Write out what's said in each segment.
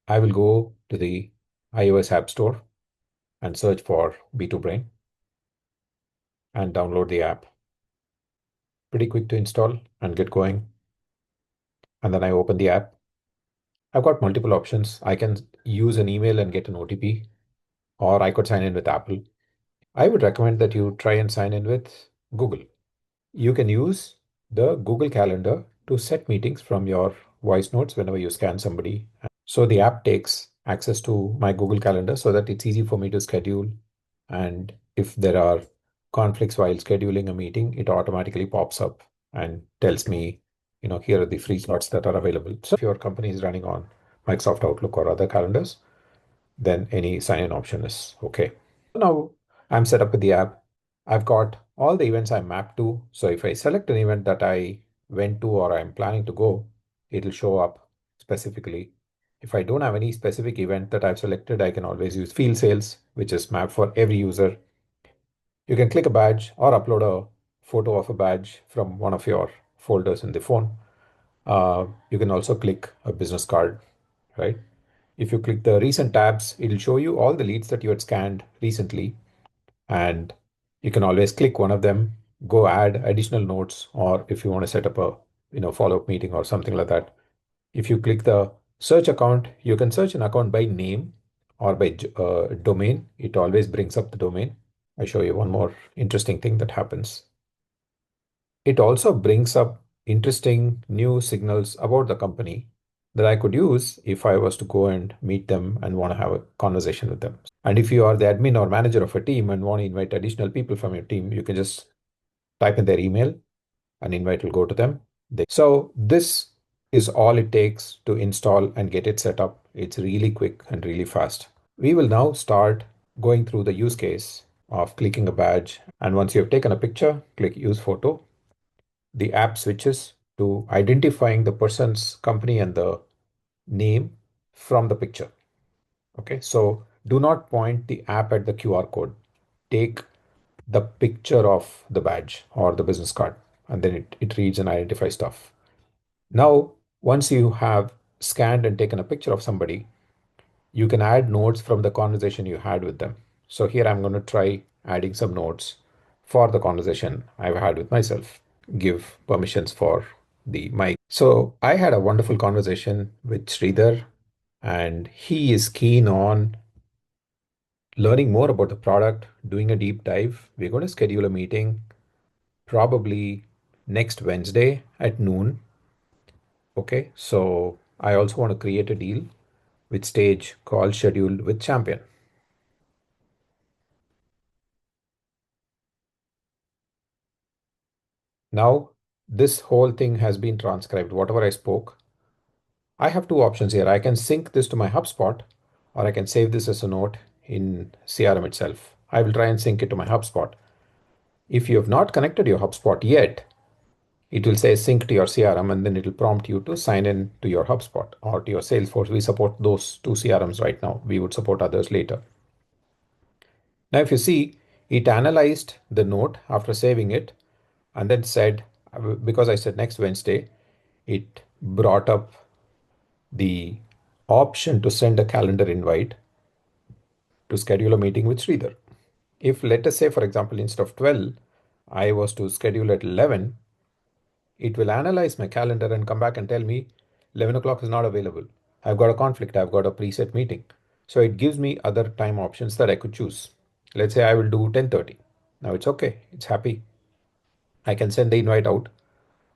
I will go to the iOS App Store and search for B2Brain and download the app. Pretty quick to install and get going. And then I open the app. I've got multiple options. I can use an email and get an OTP, or I could sign in with Apple. I would recommend that you try and sign in with Google. You can use the Google Calendar to set meetings from your voice notes whenever you scan somebody. So the app takes access to my Google Calendar so that it's easy for me to schedule. And if there are conflicts while scheduling a meeting, it automatically pops up and tells me, here are the free slots that are available. So if your company is running on Microsoft Outlook or other calendars, then any sign-in option is okay. Now I'm set up with the app. I've got all the events I'm mapped to. So if I select an event that I went to or I'm planning to go, it'll show up specifically. If I don't have any specific event that I've selected, I can always use field sales, which is mapped for every user. You can click a badge or upload a photo of a badge from one of your folders in the phone. You can also click a business card, right? If you click the recent tabs, it'll show you all the leads that you had scanned recently, and you can always click one of them, go add additional notes, or if you want to set up a follow-up meeting or something like that. If you click the search account, you can search an account by name or by domain. It always brings up the domain. I show you one more interesting thing that happens. It also brings up interesting new signals about the company that I could use if I was to go and meet them and want to have a conversation with them. And if you are the admin or manager of a team and want to invite additional people from your team, you can just type in their email, and invite will go to them. So this is all it takes to install and get it set up. It's really quick and really fast. We will now start going through the use case of clicking a badge. And once you have taken a picture, click use photo. The app switches to identifying the person's company and the name from the picture. Okay, so do not point the app at the QR code. Take the picture of the badge or the business card, and then it reads and identifies stuff. Now, once you have scanned and taken a picture of somebody, you can add notes from the conversation you had with them. So here I'm going to try adding some notes for the conversation I've had with myself. Give permissions for the mic. So I had a wonderful conversation with Sridhar, and he is keen on learning more about the product, doing a deep dive. We're going to schedule a meeting probably next Wednesday at noon. Okay, so I also want to create a deal with stage call scheduled with champion. Now, this whole thing has been transcribed, whatever I spoke. I have two options here. I can sync this to my HubSpot, or I can save this as a note in CRM itself. I will try and sync it to my HubSpot. If you have not connected your HubSpot yet, it will say sync to your CRM, and then it will prompt you to sign in to your HubSpot or to your Salesforce. We support those two CRMs right now. We would support others later. Now, if you see, it analyzed the note after saving it and then said, because I said next Wednesday, it brought up the option to send a calendar invite to schedule a meeting with Sridhar. If, let us say, for example, instead of 12, I was to schedule at 11, it will analyze my calendar and come back and tell me 11 o'clock is not available. I've got a conflict. I've got a preset meeting. So it gives me other time options that I could choose. Let's say I will do 10:30. Now it's okay. It's happy. I can send the invite out.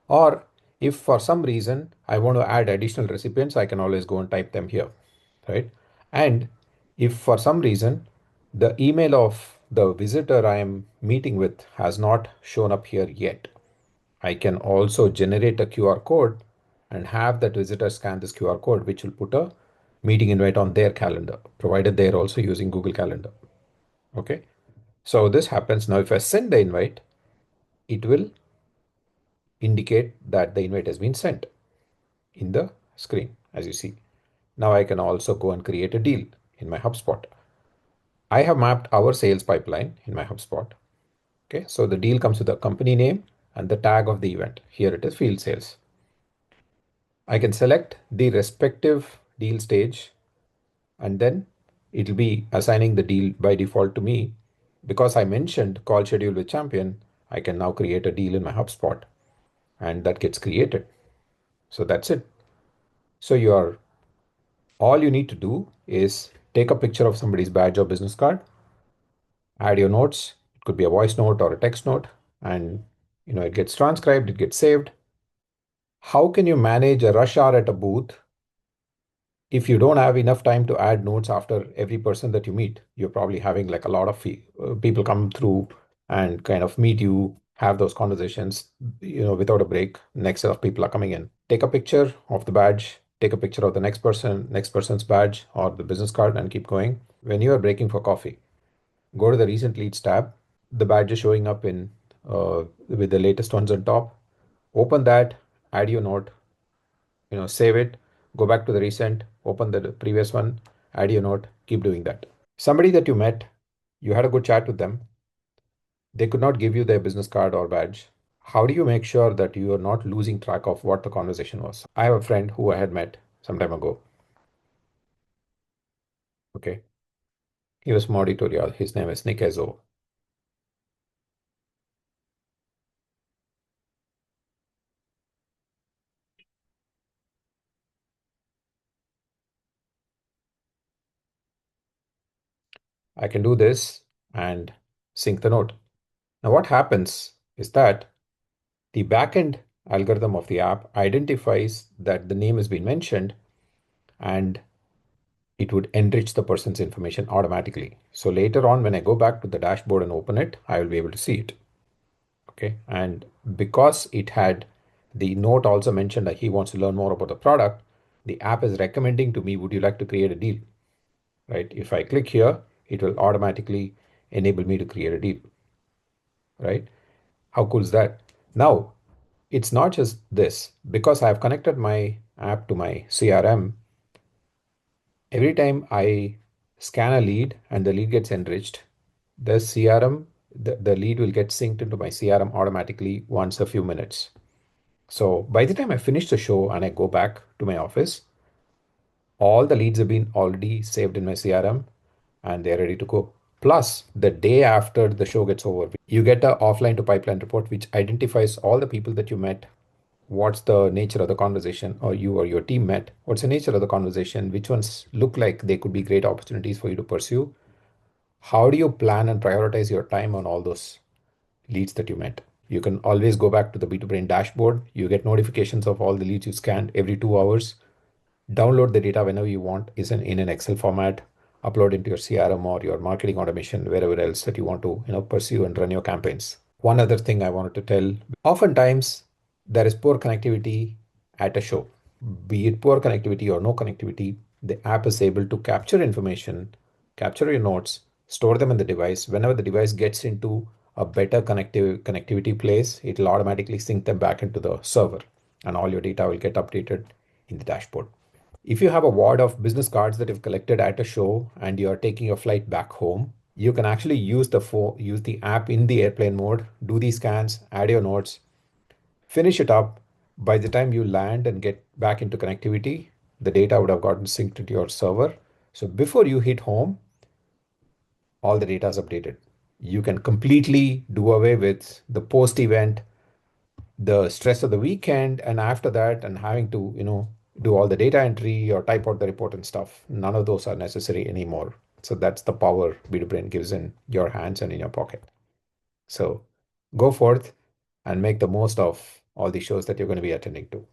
Or if for some reason I want to add additional recipients, I can always go and type them here, right? And if for some reason the email of the visitor I am meeting with has not shown up here yet, I can also generate a QR code and have that visitor scan this QR code, which will put a meeting invite on their calendar, provided they're also using Google Calendar. Okay. So this happens now. If I send the invite, it will indicate that the invite has been sent in the screen, as you see. Now I can also go and create a deal in my HubSpot. I have mapped our sales pipeline in my HubSpot. Okay, so the deal comes with the company name and the tag of the event. Here it is field sales. I can select the respective deal stage and then it'll be assigning the deal by default to me. Because I mentioned call schedule with champion, I can now create a deal in my HubSpot, and that gets created. So that's it. So you're all you need to do is take a picture of somebody's badge or business card, add your notes. It could be a voice note or a text note, and it gets transcribed, it gets saved. How can you manage a rush hour at a booth if you don't have enough time to add notes after every person that you meet? You're probably having like a lot of people come through and kind of meet you, have those conversations, without a break. Next set of people are coming in. Take a picture of the badge, take a picture of the next person's badge or the business card, and keep going. When you are breaking for coffee, go to the recent leads tab. The badge is showing up in with the latest ones on top. Open that, add your note, save it, go back to the recent, open the previous one, add your note, keep doing that. Somebody that you met, you had a good chat with them, they could not give you their business card or badge. How do you make sure that you are not losing track of what the conversation was? I have a friend who I had met some time ago. Okay. He was from auditorial. His name is Nick Ezo. I can do this and sync the note. Now, what happens is that the backend algorithm of the app identifies that the name has been mentioned, and it would enrich the person's information automatically. So later on, when I go back to the dashboard and open it, I will be able to see it. Okay. And because it had the note also mentioned that he wants to learn more about the product, the app is recommending to me, would you like to create a deal? Right. If I click here, it will automatically enable me to create a deal. Right. How cool is that? Now, it's not just this. Because I've connected my app to my CRM, every time I scan a lead and the lead gets enriched, the CRM, the lead will get synced into my CRM automatically once a few minutes. So by the time I finish the show and I go back to my office, all the leads have been already saved in my CRM and they're ready to go. Plus, the day after the show gets over, you get a offline to pipeline report which identifies all the people that you met. What's the nature of the conversation, or you or your team met? What's the nature of the conversation? Which ones look like they could be great opportunities for you to pursue? How do you plan and prioritize your time on all those leads that you met? You can always go back to the B2Brain dashboard. You get notifications of all the leads you scanned every 2 hours. Download the data whenever you want, is in an Excel format, upload into your CRM or your marketing automation, wherever else that you want to, pursue and run your campaigns. One other thing I wanted to tell, oftentimes there is poor connectivity at a show. Be it poor connectivity or no connectivity, the app is able to capture information, capture your notes, store them in the device. Whenever the device gets into a better connectivity place, it will automatically sync them back into the server, and all your data will get updated in the dashboard. If you have a wad of business cards that you've collected at a show and you are taking your flight back home, you can actually use the app in the airplane mode, do these scans, add your notes, finish it up. By the time you land and get back into connectivity, the data would have gotten synced to your server. So before you hit home, all the data is updated. You can completely do away with the post event, the stress of the weekend, and after that, and having to, do all the data entry or type out the report and stuff. None of those are necessary anymore. So that's the power B2Brain gives in your hands and in your pocket. So go forth and make the most of all the shows that you're going to be attending to.